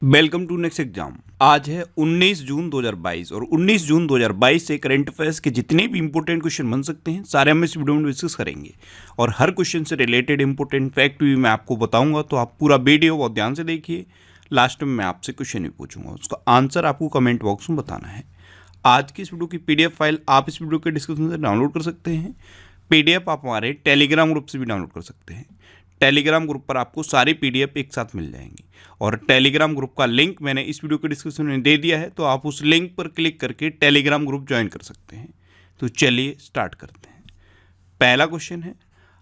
Welcome to next exam. आज है 19 जून 2022 और 19 जून 2022 से करंट अफेयर्स के जितने भी इंपॉर्टेंट क्वेश्चन बन सकते हैं सारे हम इस वीडियो में डिस्कस करेंगे और हर क्वेश्चन से रिलेटेड इंपॉर्टेंट फैक्ट भी मैं आपको बताऊंगा। तो आप पूरा वीडियो बहुत ध्यान से देखिए। लास्ट में मैं आपसे क्वेश्चन भी पूछूंगा, उसका आंसर आपको कमेंट बॉक्स में बताना है। आज की इस वीडियो की PDF फाइल आप इस वीडियो के डिस्क्रिप्शन से डाउनलोड कर सकते हैं। PDF आप हमारे टेलीग्राम ग्रुप से भी डाउनलोड कर सकते हैं। टेलीग्राम ग्रुप पर आपको सारी PDF एक साथ मिल जाएंगी और टेलीग्राम ग्रुप का लिंक मैंने इस वीडियो के डिस्क्रिप्शन में दे दिया है, तो आप उस लिंक पर क्लिक करके टेलीग्राम ग्रुप ज्वाइन कर सकते हैं। तो चलिए स्टार्ट करते हैं। पहला क्वेश्चन है,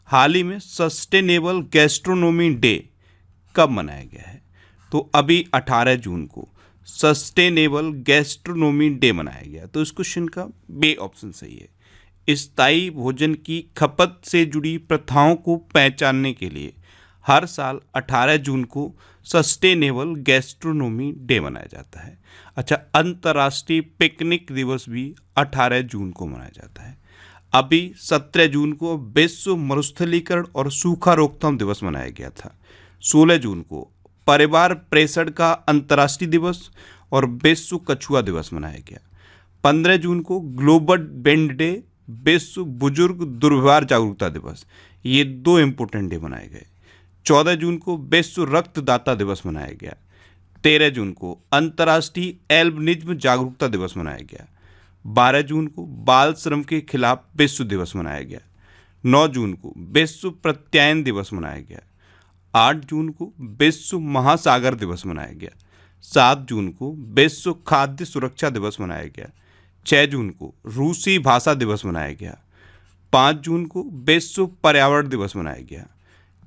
हाल ही में सस्टेनेबल गैस्ट्रोनॉमी डे कब मनाया गया है? तो अभी 18 जून को सस्टेनेबल गैस्ट्रोनॉमी डे मनाया गया। तो इस क्वेश्चन का बी ऑप्शन सही है। स्थायी भोजन की खपत से जुड़ी प्रथाओं को पहचानने के लिए हर साल 18 जून को सस्टेनेबल गैस्ट्रोनॉमी डे मनाया जाता है। अच्छा, अंतर्राष्ट्रीय पिकनिक दिवस भी 18 जून को मनाया जाता है। अभी 17 जून को विश्व मरुस्थलीकरण और सूखा रोकथाम दिवस मनाया गया था। 16 जून को परिवार प्रेषण का अंतर्राष्ट्रीय दिवस और विश्व कछुआ दिवस मनाया गया। 15 जून को ग्लोबल बेंड डे, विश्व बुजुर्ग दुर्व्यवहार जागरूकता दिवस, ये दो इंपॉर्टेंट डे मनाए गए। 14 जून को विश्व रक्तदाता दिवस मनाया गया। 13 जून को अंतर्राष्ट्रीय एल्बिनिज्म जागरूकता दिवस मनाया गया। 12 जून को बाल श्रम के खिलाफ विश्व दिवस मनाया गया। 9 जून को विश्व प्रत्यायन दिवस मनाया गया। 8 जून को विश्व महासागर दिवस मनाया गया। 7 जून को विश्व खाद्य सुरक्षा दिवस मनाया गया। 6 जून को रूसी भाषा दिवस मनाया गया। 5 जून को विश्व पर्यावरण दिवस मनाया गया।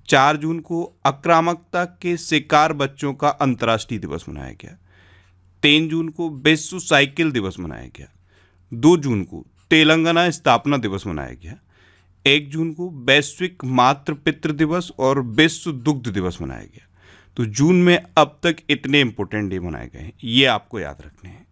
4 जून को आक्रामकता के शिकार बच्चों का अंतर्राष्ट्रीय दिवस मनाया गया। 3 जून को विश्व साइकिल दिवस मनाया गया। 2 जून को तेलंगाना स्थापना दिवस मनाया गया। 1 जून को वैश्विक मातृ पितृ दिवस और विश्व दुग्ध दिवस मनाया गया। तो जून में अब तक इतने इंपॉर्टेंट डे मनाए गए हैं, ये आपको याद रखने हैं।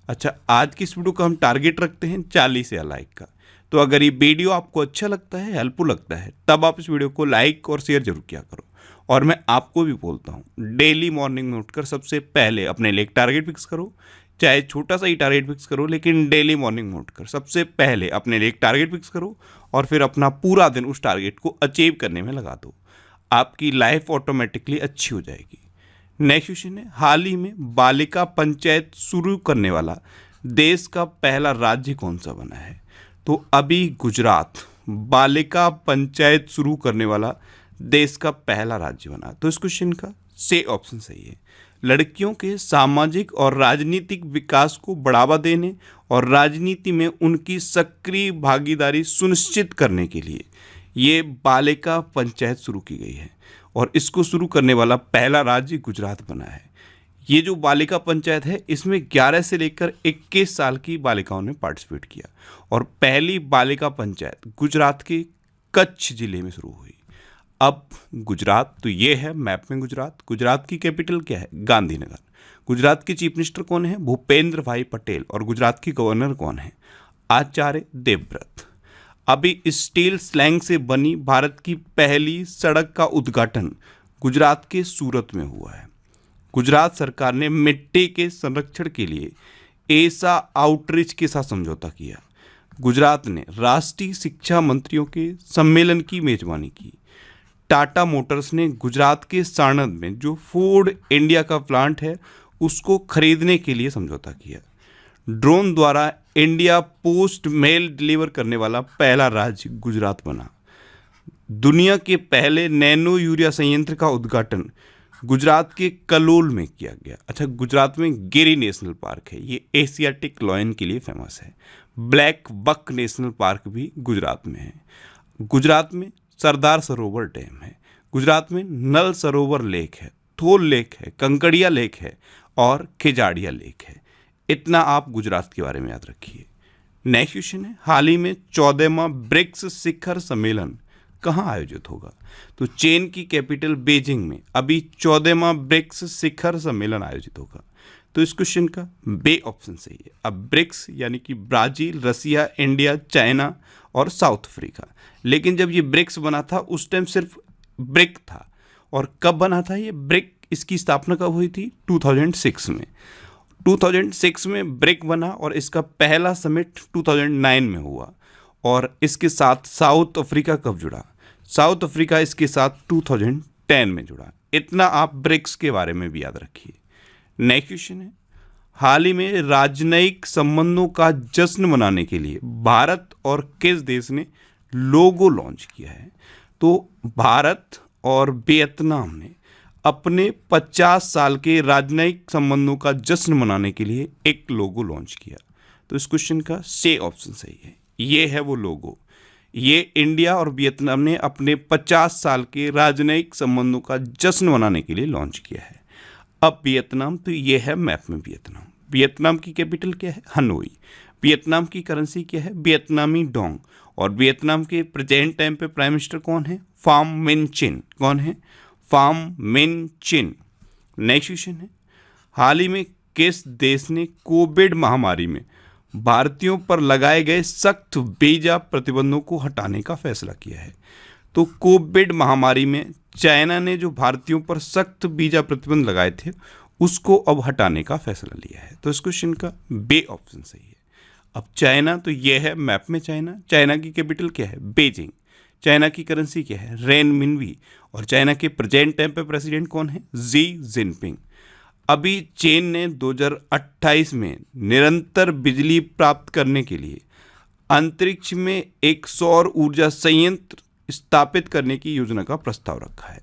अच्छा, आज की इस वीडियो का हम टारगेट रखते हैं 40 या लाइक का। तो अगर ये वीडियो आपको अच्छा लगता है, हेल्पफुल लगता है, तब आप इस वीडियो को लाइक और शेयर जरूर किया करो। और मैं आपको भी बोलता हूँ, डेली मॉर्निंग में उठकर सबसे पहले अपने लिए एक टारगेट फिक्स करो। चाहे छोटा सा ही टारगेट फिक्स करो, लेकिन डेली मॉर्निंग में उठकर सबसे पहले अपने लिए एक टारगेट फिक्स करो और फिर अपना पूरा दिन उस टारगेट को अचीव करने में लगा दो। आपकी लाइफ ऑटोमेटिकली अच्छी हो जाएगी। नेक्स्ट क्वेश्चन है, हाल ही में बालिका पंचायत शुरू करने वाला देश का पहला राज्य कौन सा बना है? तो अभी गुजरात बालिका पंचायत शुरू करने वाला देश का पहला राज्य बना। तो इस क्वेश्चन का सी ऑप्शन सही है। लड़कियों के सामाजिक और राजनीतिक विकास को बढ़ावा देने और राजनीति में उनकी सक्रिय भागीदारी सुनिश्चित करने के लिए ये बालिका पंचायत शुरू की गई है और इसको शुरू करने वाला पहला राज्य गुजरात बना है। ये जो बालिका पंचायत है, इसमें 11 से लेकर 21 साल की बालिकाओं ने पार्टिसिपेट किया और पहली बालिका पंचायत गुजरात के कच्छ जिले में शुरू हुई। अब गुजरात, तो ये है मैप में गुजरात। गुजरात की कैपिटल क्या है? गांधीनगर। गुजरात के चीफ मिनिस्टर कौन है? भूपेंद्र भाई पटेल। और गुजरात की गवर्नर कौन है? आचार्य देवव्रत। अभी स्टील स्लैंग से बनी भारत की पहली सड़क का उद्घाटन गुजरात के सूरत में हुआ है। गुजरात सरकार ने मिट्टी के संरक्षण के लिए एसा आउटरीच के साथ समझौता किया। गुजरात ने राष्ट्रीय शिक्षा मंत्रियों के सम्मेलन की मेजबानी की। टाटा मोटर्स ने गुजरात के साणंद में जो फोर्ड इंडिया का प्लांट है उसको खरीदने के लिए समझौता किया। ड्रोन द्वारा इंडिया पोस्ट मेल डिलीवर करने वाला पहला राज्य गुजरात बना। दुनिया के पहले नैनो यूरिया संयंत्र का उद्घाटन गुजरात के कलोल में किया गया। अच्छा, गुजरात में गिरी नेशनल पार्क है, ये एशियाटिक लॉयन के लिए फेमस है। ब्लैक बक नेशनल पार्क भी गुजरात में है। गुजरात में सरदार सरोवर डैम है। गुजरात में नल सरोवर लेक है, थोल लेक है, कंकड़िया लेक है और खिजाड़िया लेक है। इतना आप गुजरात के बारे में याद रखिए। नेक्स्ट क्वेश्चन है, हाल ही में 14वां ब्रिक्स शिखर सम्मेलन कहाँ आयोजित होगा? तो चीन की कैपिटल बीजिंग में अभी 14वां ब्रिक्स शिखर सम्मेलन आयोजित होगा। तो इस क्वेश्चन का बी ऑप्शन सही है। अब ब्रिक्स यानी कि ब्राजील, रसिया, इंडिया, चाइना और साउथ अफ्रीका। लेकिन जब ये ब्रिक्स बना था उस टाइम सिर्फ ब्रिक था और कब बना था ये ब्रिक? इसकी स्थापना कब हुई थी? 2006 में। 2006 में ब्रिक बना और इसका पहला समिट 2009 में हुआ। और इसके साथ साउथ अफ्रीका कब जुड़ा? साउथ अफ्रीका इसके साथ 2010 में जुड़ा। इतना आप ब्रिक्स के बारे में भी याद रखिए। नेक्स्ट क्वेश्चन है, हाल ही में राजनयिक संबंधों का जश्न मनाने के लिए भारत और किस देश ने लोगो लॉन्च किया है? तो भारत और वियतनाम ने अपने 50 साल के राजनयिक संबंधों का जश्न मनाने के लिए एक लोगो लॉन्च किया। तो इस क्वेश्चन का से ऑप्शन सही है, ये है वो लोगो। ये इंडिया और वियतनाम ने अपने 50 साल के राजनयिक संबंधों का जश्न मनाने के लिए लॉन्च किया है। अब वियतनाम, तो ये है मैप में वियतनाम। वियतनाम की कैपिटल क्या है? हनोई। वियतनाम की करेंसी क्या है? वियतनामी डोंग। और वियतनाम के प्रेजेंट टाइम पे प्राइम मिनिस्टर कौन है? फाम मिन चिन। कौन है? फाम मिन चिन। नेक्स्ट क्वेश्चन है, हाल ही में किस देश ने कोविड महामारी में भारतीयों पर लगाए गए सख्त वीजा प्रतिबंधों को हटाने का फैसला किया है? तो कोविड महामारी में चाइना ने जो भारतीयों पर सख्त वीजा प्रतिबंध लगाए थे उसको अब हटाने का फैसला लिया है। तो इस क्वेश्चन का बे ऑप्शन सही है। अब चाइना, तो ये है मैप में चाइना। चाइना की कैपिटल क्या है? बीजिंग। चाइना की करेंसी क्या है? रेन मिनवी। और चाइना के प्रेजेंट टाइम पे प्रेसिडेंट कौन है? Xi Jinping. अभी चीन ने 2028 में निरंतर बिजली प्राप्त करने के लिए अंतरिक्ष में एक सौर ऊर्जा संयंत्र स्थापित करने की योजना का प्रस्ताव रखा है।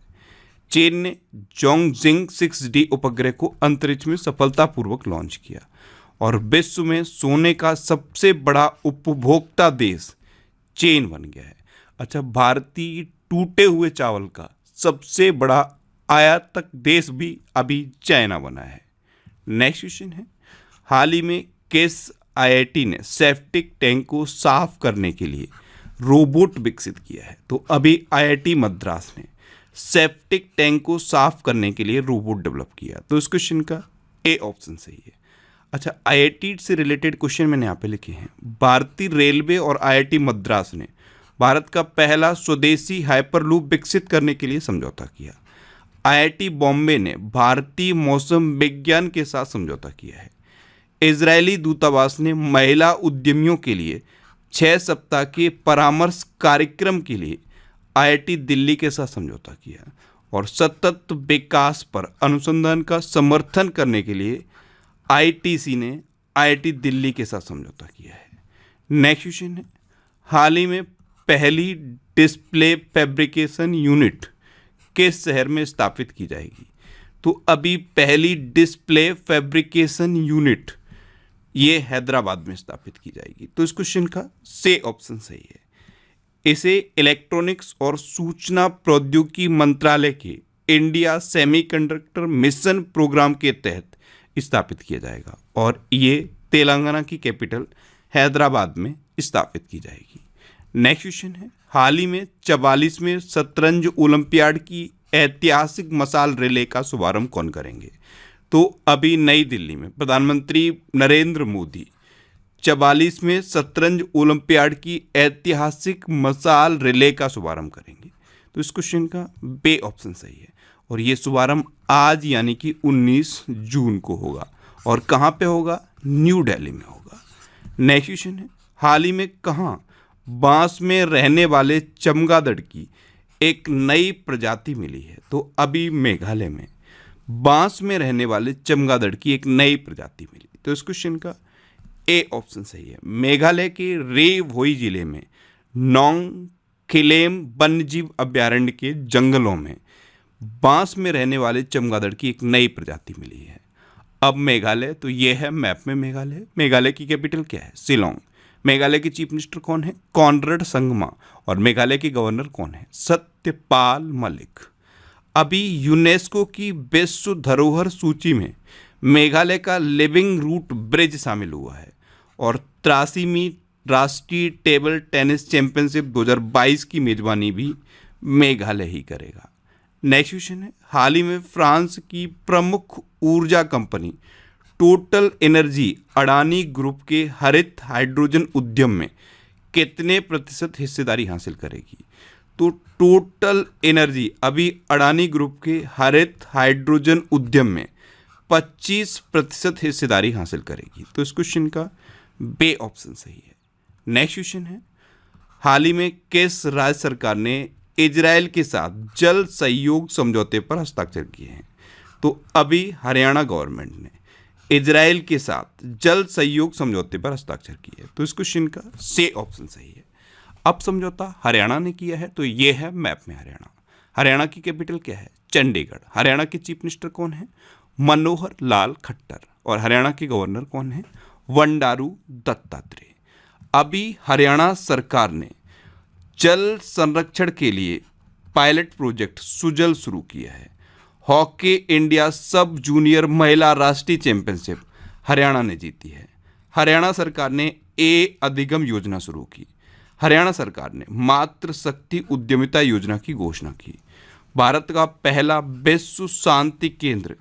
चीन ने जोंगजिंग 6D उपग्रह को अंतरिक्ष में सफलतापूर्वक लॉन्च किया और विश्व में सोने का सबसे बड़ा उपभोक्ता देश चीन बन गया है। अच्छा, भारतीय टूटे हुए चावल का सबसे बड़ा आयातक देश भी अभी चाइना बना है। नेक्स्ट क्वेश्चन है, हाल ही में किस आईआईटी ने सेप्टिक टैंक को साफ करने के लिए रोबोट विकसित किया है? तो अभी आईआईटी मद्रास ने सेप्टिक टैंक को साफ करने के लिए रोबोट डेवलप किया। तो इस क्वेश्चन का ए ऑप्शन सही है। अच्छा, आईआईटी से रिलेटेड क्वेश्चन मैंने यहाँ पे लिखे हैं। भारतीय रेलवे और आईआईटी मद्रास ने भारत का पहला स्वदेशी हाइपरलूप विकसित करने के लिए समझौता किया। आईआईटी बॉम्बे ने भारतीय मौसम विज्ञान के साथ समझौता किया है। इजरायली दूतावास ने महिला उद्यमियों के लिए 6 सप्ताह के परामर्श कार्यक्रम के लिए आईआईटी दिल्ली के साथ समझौता किया। और सतत विकास पर अनुसंधान का समर्थन करने के लिए आईटीसी ने आईआईटी दिल्ली के साथ समझौता किया है। नेक्स्ट क्वेश्चन है, हाल ही में पहली डिस्प्ले फैब्रिकेशन यूनिट किस शहर में स्थापित की जाएगी? तो अभी पहली डिस्प्ले फैब्रिकेशन यूनिट ये हैदराबाद में स्थापित की जाएगी। तो इस क्वेश्चन का से ऑप्शन सही है। इसे इलेक्ट्रॉनिक्स और सूचना प्रौद्योगिकी मंत्रालय के इंडिया सेमीकंडक्टर मिशन प्रोग्राम के तहत स्थापित किया जाएगा और ये तेलंगाना की कैपिटल हैदराबाद में स्थापित की जाएगी। नेक्स्ट क्वेश्चन है, हाल ही में 44वें शतरंज ओलंपियाड की ऐतिहासिक मशाल रिले का शुभारंभ कौन करेंगे? तो अभी नई दिल्ली में प्रधानमंत्री नरेंद्र मोदी 44वें शतरंज ओलंपियाड की ऐतिहासिक मशाल रिले का शुभारंभ करेंगे। तो इस क्वेश्चन का बे ऑप्शन सही है और ये शुभारंभ आज यानी कि 19 जून को होगा। और कहाँ पे होगा? न्यू दिल्ली में होगा। नेक्स्ट क्वेश्चन है, हाल ही में कहाँ बांस में रहने वाले चमगादड़ की एक नई प्रजाति मिली है? तो अभी मेघालय में बांस में रहने वाले चमगादड़ की एक नई प्रजाति मिली। तो इस क्वेश्चन का ए ऑप्शन सही है। मेघालय के रे भोई जिले में नोंग खिलेम वन्यजीव अभ्यारण्य के जंगलों में बांस में रहने वाले चमगादड़ की एक नई प्रजाति मिली है। अब मेघालय, तो ये है मैप में मेघालय। मेघालय की कैपिटल क्या है? शिलोंग। मेघालय के चीफ मिनिस्टर कौन है? कॉनरेड संगमा। और मेघालय के गवर्नर कौन है? सत्यपाल मलिक। अभी यूनेस्को की विश्व धरोहर सूची में मेघालय का लिविंग रूट ब्रिज शामिल हुआ है और 83वीं राष्ट्रीय टेबल टेनिस चैंपियनशिप 2022 की मेजबानी भी मेघालय ही करेगा। नेक्स्ट क्वेश्चन है, हाल ही में फ्रांस की प्रमुख ऊर्जा company total energy Adani group के हरित हाइड्रोजन उद्यम में कितने प्रतिशत हिस्सेदारी हासिल करेगी? तो टोटल एनर्जी अभी अडानी ग्रुप के हरित हाइड्रोजन उद्यम में 25% हिस्सेदारी हासिल करेगी। तो इस क्वेश्चन का बे ऑप्शन सही है। नेक्स्ट क्वेश्चन है, हाल ही में किस राज्य सरकार ने इजराइल के साथ जल सहयोग समझौते पर हस्ताक्षर किए हैं? तो अभी हरियाणा गवर्नमेंट ने इजराइल के साथ जल सहयोग समझौते पर हस्ताक्षर किए हैं। तो इस क्वेश्चन का सी ऑप्शन सही है। अब समझौता हरियाणा ने किया है, तो ये है मैप में हरियाणा। हरियाणा की कैपिटल क्या है? चंडीगढ़। हरियाणा के चीफ मिनिस्टर कौन है? मनोहर लाल खट्टर। और हरियाणा के गवर्नर कौन है? बंडारू दत्तात्रेय। अभी हरियाणा सरकार ने जल संरक्षण के लिए पायलट प्रोजेक्ट सुजल शुरू किया है। हॉकी इंडिया सब जूनियर महिला राष्ट्रीय चैंपियनशिप हरियाणा ने जीती है। हरियाणा सरकार ने ए अधिगम योजना शुरू की। हरियाणा सरकार ने मातृ शक्ति उद्यमिता योजना की घोषणा की। भारत का पहला विश्व शांति केंद्र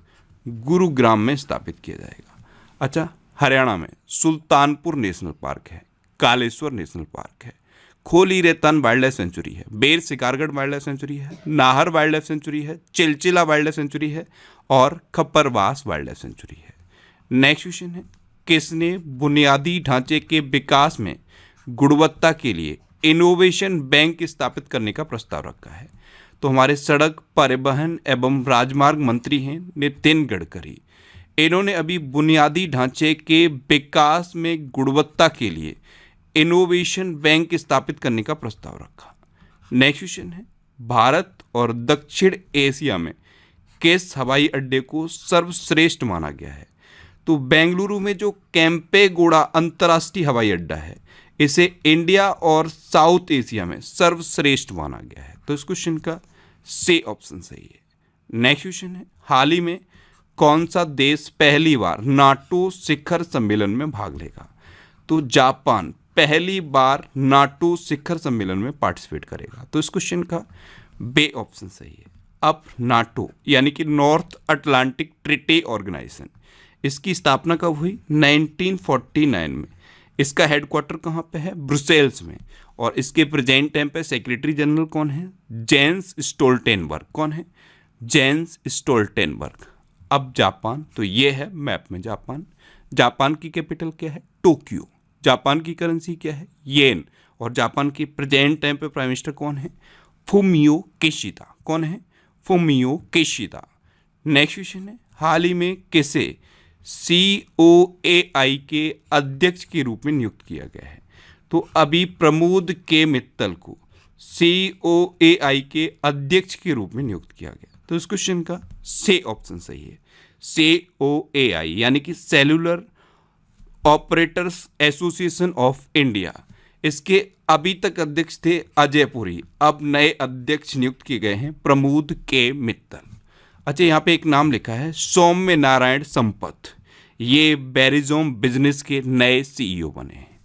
गुरुग्राम में स्थापित किया जाएगा। अच्छा, हरियाणा में सुल्तानपुर नेशनल पार्क है, कालेश्वर नेशनल पार्क है, खोली रेतान वाइल्ड लाइफ सेंचुरी है, बेर शिकारगढ़ वाइल्ड लाइफ सेंचुरी है, नाहर वाइल्ड लाइफ सेंचुरी है, चिलचिला वाइल्ड लाइफ सेंचुरी है और खप्परवास वाइल्ड लाइफ सेंचुरी है। नेक्स्ट क्वेश्चन है, किसने बुनियादी ढांचे के विकास में गुणवत्ता के लिए इनोवेशन बैंक स्थापित करने का प्रस्ताव रखा है? तो हमारे सड़क परिवहन एवं राजमार्ग मंत्री हैं नितिन गडकरी। इन्होंने अभी बुनियादी ढांचे के विकास में गुणवत्ता के लिए इनोवेशन बैंक स्थापित करने का प्रस्ताव रखा। नेक्स्ट क्वेश्चन है, भारत और दक्षिण एशिया में किस हवाई अड्डे को सर्वश्रेष्ठ माना गया है? तो बेंगलुरु में जो केम्पेगौड़ा अंतर्राष्ट्रीय हवाई अड्डा है, इसे इंडिया और साउथ एशिया में सर्वश्रेष्ठ माना गया है। तो इस क्वेश्चन का सी ऑप्शन सही है। नेक्स्ट क्वेश्चन है, हाल ही में कौन सा देश पहली बार नाटो शिखर सम्मेलन में भाग लेगा? तो जापान पहली बार नाटो शिखर सम्मेलन में पार्टिसिपेट करेगा। तो इस क्वेश्चन का बे ऑप्शन सही है। अब नाटो यानी कि नॉर्थ अटलांटिक ट्रीटी ऑर्गेनाइजेशन, इसकी स्थापना कब हुई? 1949 में। इसका हेडक्वार्टर कहाँ पे है? ब्रुसेल्स में। और इसके प्रेजेंट टाइम पे सेक्रेटरी जनरल कौन है? Jens Stoltenberg. कौन है? Jens Stoltenberg. अब जापान, तो ये है मैप में जापान। जापान की कैपिटल क्या है? टोक्यो। जापान की करेंसी क्या है? येन। और जापान की प्रेजेंट टाइम पे प्राइम मिनिस्टर कौन है? Fumio Kishida. कौन है? Fumio Kishida. नेक्स्ट क्वेश्चन है, हाल ही में किसे COAI के अध्यक्ष के रूप में नियुक्त किया गया है? तो अभी प्रमोद के मित्तल को COAI के अध्यक्ष के रूप में नियुक्त किया गया। तो इस क्वेश्चन का सी ऑप्शन सही है। COAI यानी कि cellular operators association of India, इसके अभी तक अध्यक्ष थे अजय पुरी। अब नए अध्यक्ष नियुक्त किए गए हैं प्रमोद के मित्तल। अच्छा, यहाँ पे एक नाम लिखा है सौम्य नारायण संपत, ये बेरिजोम बिजनेस के नए CEO बने हैं।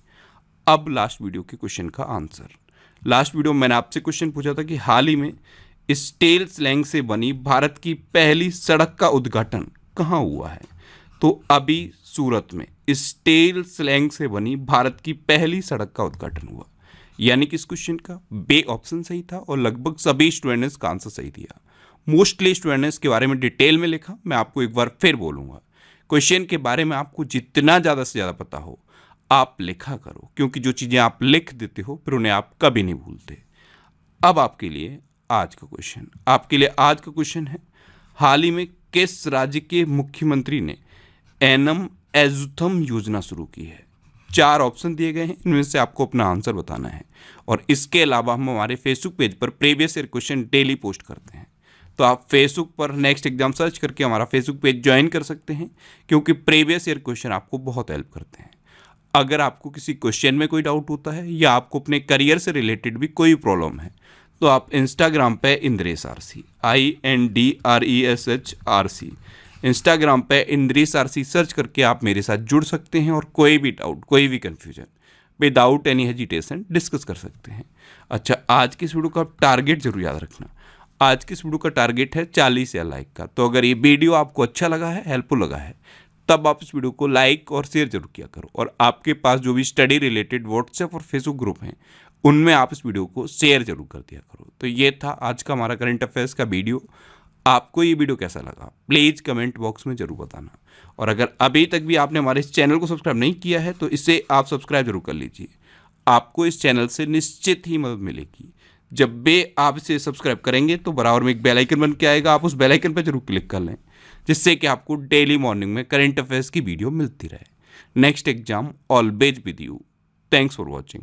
अब लास्ट वीडियो के क्वेश्चन का आंसर। लास्ट वीडियो में मैंने आपसे क्वेश्चन पूछा था कि हाल ही में स्टील स्लैंग से बनी भारत की पहली सड़क का उद्घाटन कहाँ हुआ है? तो अभी सूरत में स्टील स्लैंग से बनी भारत की पहली सड़क का उद्घाटन हुआ। यानी कि इस क्वेश्चन का बे ऑप्शन सही था और लगभग सभी स्टूडेंट ने इसका आंसर सही दिया। मोस्टली स्टूडेंट ने इसके बारे में डिटेल में लिखा। मैं आपको एक बार फिर बोलूँगा, क्वेश्चन के बारे में आपको जितना ज़्यादा से ज़्यादा पता हो आप लिखा करो, क्योंकि जो चीज़ें आप लिख देते हो फिर उन्हें आप कभी नहीं भूलते। अब आपके लिए आज का क्वेश्चन है, हाल ही में किस राज्य के मुख्यमंत्री ने एनम एजुथम योजना शुरू की है? 4 ऑप्शन दिए गए हैं, इनमें से आपको अपना आंसर बताना है। और इसके अलावा हम हमारे फेसबुक पेज पर previous year question daily post करते हैं, तो आप फेसबुक पर नेक्स्ट एग्जाम सर्च करके हमारा फेसबुक पेज ज्वाइन कर सकते हैं, क्योंकि प्रीवियस ईयर क्वेश्चन आपको बहुत हेल्प करते हैं। अगर आपको किसी क्वेश्चन में कोई डाउट होता है या आपको अपने करियर से रिलेटेड भी कोई प्रॉब्लम है, तो आप इंस्टाग्राम पे इंद्रेश RC INDRESH इंस्टाग्राम पे इंद्रेश RC सर्च करके आप मेरे साथ जुड़ सकते हैं और कोई भी डाउट, कोई भी confusion without any hesitation discuss कर सकते हैं। अच्छा, आज की इस वीडियो का टारगेट जरूर याद रखना। आज की इस वीडियो का टारगेट है 40,000 लाइक का। तो अगर ये वीडियो आपको अच्छा लगा है, हेल्पफुल लगा है, तब आप इस वीडियो को लाइक और शेयर जरूर किया करो। और आपके पास जो भी स्टडी रिलेटेड व्हाट्सएप और फेसबुक ग्रुप हैं, उनमें आप इस वीडियो को शेयर जरूर कर दिया करो। तो ये था आज का हमारा करंट अफेयर्स का वीडियो। आपको ये वीडियो कैसा लगा प्लीज़ कमेंट बॉक्स में जरूर बताना, और अगर अभी तक भी आपने हमारे इस चैनल को सब्सक्राइब नहीं किया है तो इसे आप सब्सक्राइब जरूर कर लीजिए। आपको इस चैनल से निश्चित ही मदद मिलेगी। जब भी आप इसे सब्सक्राइब करेंगे तो बराबर में एक बेल आइकन बन के आएगा, आप उस बेल आइकन पर जरूर क्लिक कर लें, जिससे कि आपको डेली मॉर्निंग में करंट अफेयर्स की वीडियो मिलती रहे। Next exam always with you. Thanks for watching.